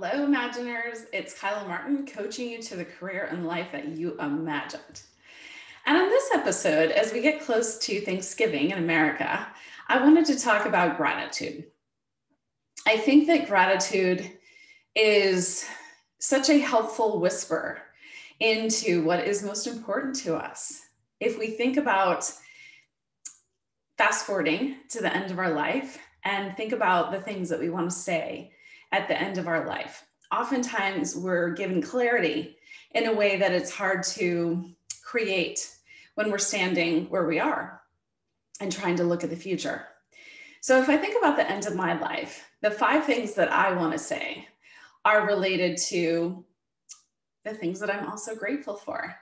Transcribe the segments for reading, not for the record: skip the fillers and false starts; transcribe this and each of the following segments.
Hello, Imaginers. It's Kyla Martin coaching you to the career and life that you imagined. And on this episode, as we get close to Thanksgiving in America, I wanted to talk about gratitude. I think that gratitude is such a helpful whisper into what is most important to us. If we think about fast forwarding to the end of our life and think about the things that we want to say at the end of our life, oftentimes we're given clarity in a way that it's hard to create when we're standing where we are and trying to look at the future. So if I think about the end of my life, the 5 things that I want to say are related to the things that I'm also grateful for.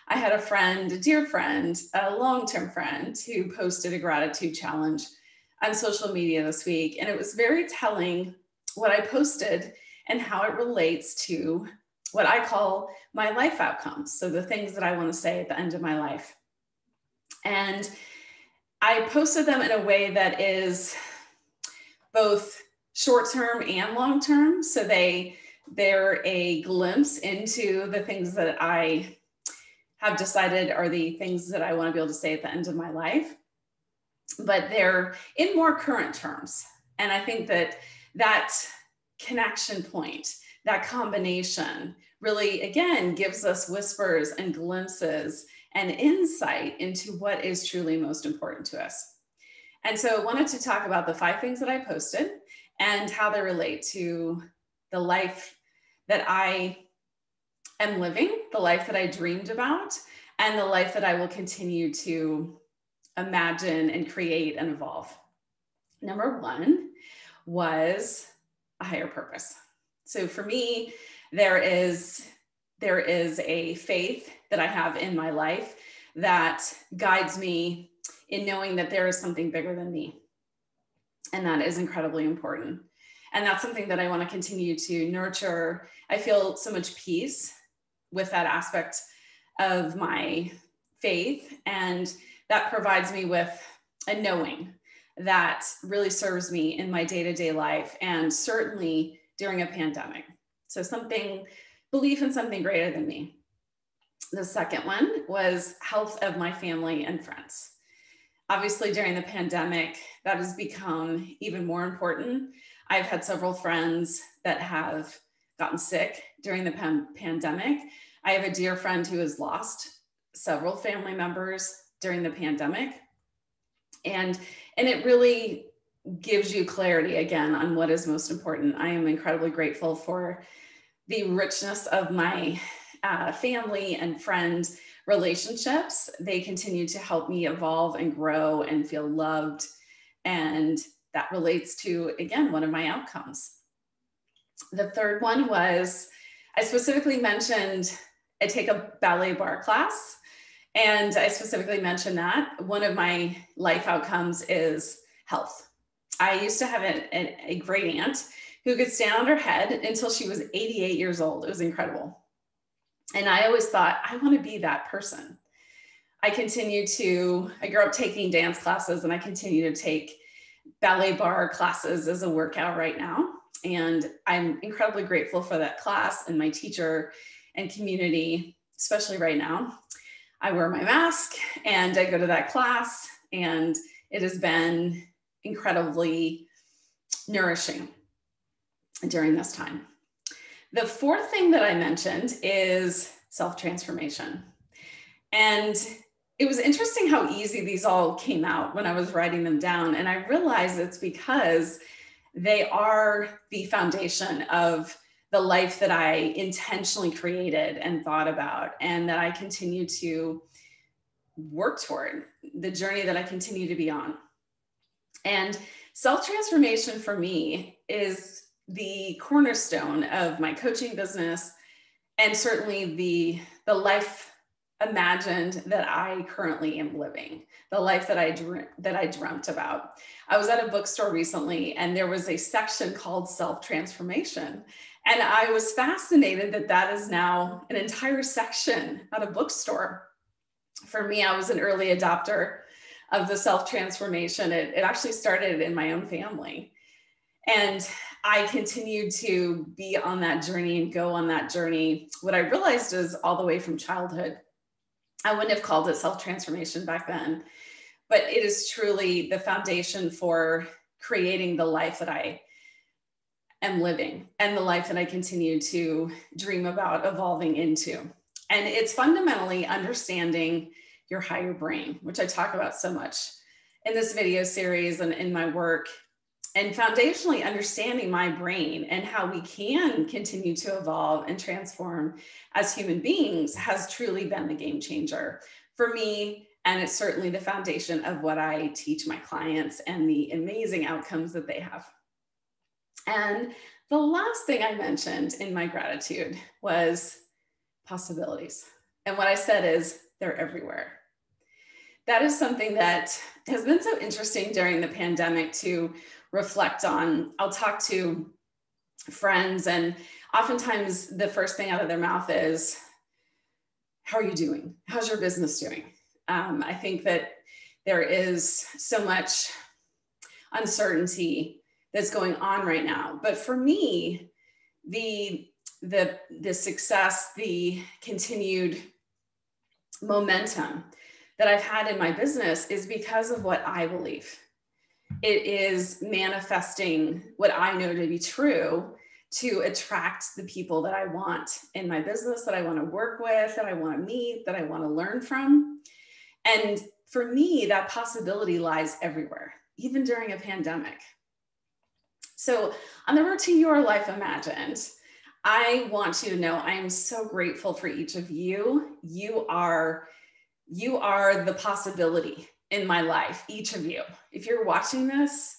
I had a friend, a dear friend, a long-term friend who posted a gratitude challenge on social media this week. And it was very telling what I posted and how it relates to what I call my life outcomes. So the things that I want to say at the end of my life. And I posted them in a way that is both short-term and long-term. So they're a glimpse into the things that I have decided are the things that I want to be able to say at the end of my life, but they're in more current terms. And I think that that connection point, that combination really, again, gives us whispers and glimpses and insight into what is truly most important to us. And so I wanted to talk about the 5 things that I posted and how they relate to the life that I am living, the life that I dreamed about, and the life that I will continue to imagine and create and evolve. Number 1 was a higher purpose. So for me, there is a faith that I have in my life that guides me in knowing that there is something bigger than me. And that is incredibly important. And that's something that I want to continue to nurture. I feel so much peace with that aspect of my faith. And that provides me with a knowing that really serves me in my day-to-day life and certainly during a pandemic. So belief in something greater than me. The second one was health of my family and friends. Obviously, during the pandemic, that has become even more important. I've had several friends that have gotten sick during the pandemic. I have a dear friend who has lost several family members during the pandemic. And it really gives you clarity again on what is most important. I am incredibly grateful for the richness of my family and friend relationships. They continue to help me evolve and grow and feel loved. And that relates to, again, one of my outcomes. The third one was, I specifically mentioned I take a ballet bar class. And I specifically mentioned that one of my life outcomes is health. I used to have a great aunt who could stand on her head until she was 88 years old. It was incredible. And I always thought, I want to be that person. I grew up taking dance classes and I continue to take ballet bar classes as a workout right now. And I'm incredibly grateful for that class and my teacher and community, especially right now. I wear my mask and I go to that class, and it has been incredibly nourishing during this time. The 4th thing that I mentioned is self-transformation. And it was interesting how easy these all came out when I was writing them down. And I realized it's because they are the foundation of the life that I intentionally created and thought about, and that I continue to work toward, the journey that I continue to be on. And self-transformation for me is the cornerstone of my coaching business, and certainly the life imagined that I currently am living, the life that I dreamt about. I was at a bookstore recently, and there was a section called self-transformation. And I was fascinated that that is now an entire section at a bookstore. For me, I was an early adopter of the self-transformation. It actually started in my own family. And I continued to be on that journey and go on that journey. What I realized is all the way from childhood, I wouldn't have called it self-transformation back then, but it is truly the foundation for creating the life that I am living and the life that I continue to dream about evolving into. And it's fundamentally understanding your higher brain, which I talk about so much in this video series and in my work, and foundationally understanding my brain and how we can continue to evolve and transform as human beings has truly been the game changer for me. And it's certainly the foundation of what I teach my clients and the amazing outcomes that they have. And the last thing I mentioned in my gratitude was possibilities. And what I said is they're everywhere. That is something that has been so interesting during the pandemic to reflect on. I'll talk to friends, and oftentimes the first thing out of their mouth is, how are you doing? How's your business doing? I think that there is so much uncertainty that's going on right now. But for me, the success, the continued momentum that I've had in my business is because of what I believe. It is manifesting what I know to be true to attract the people that I want in my business, that I want to work with, that I want to meet, that I want to learn from. And for me, that possibility lies everywhere, even during a pandemic. So on the road to your life imagined, I want you to know I am so grateful for each of you. You are the possibility in my life, each of you. If you're watching this,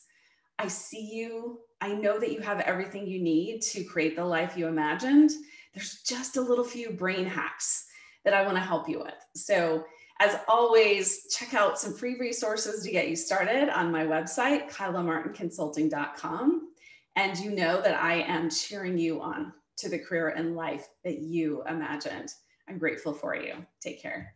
I see you. I know that you have everything you need to create the life you imagined. There's just a little few brain hacks that I want to help you with. So as always, check out some free resources to get you started on my website, kylamartinconsulting.com. And you know that I am cheering you on to the career and life that you imagined. I'm grateful for you. Take care.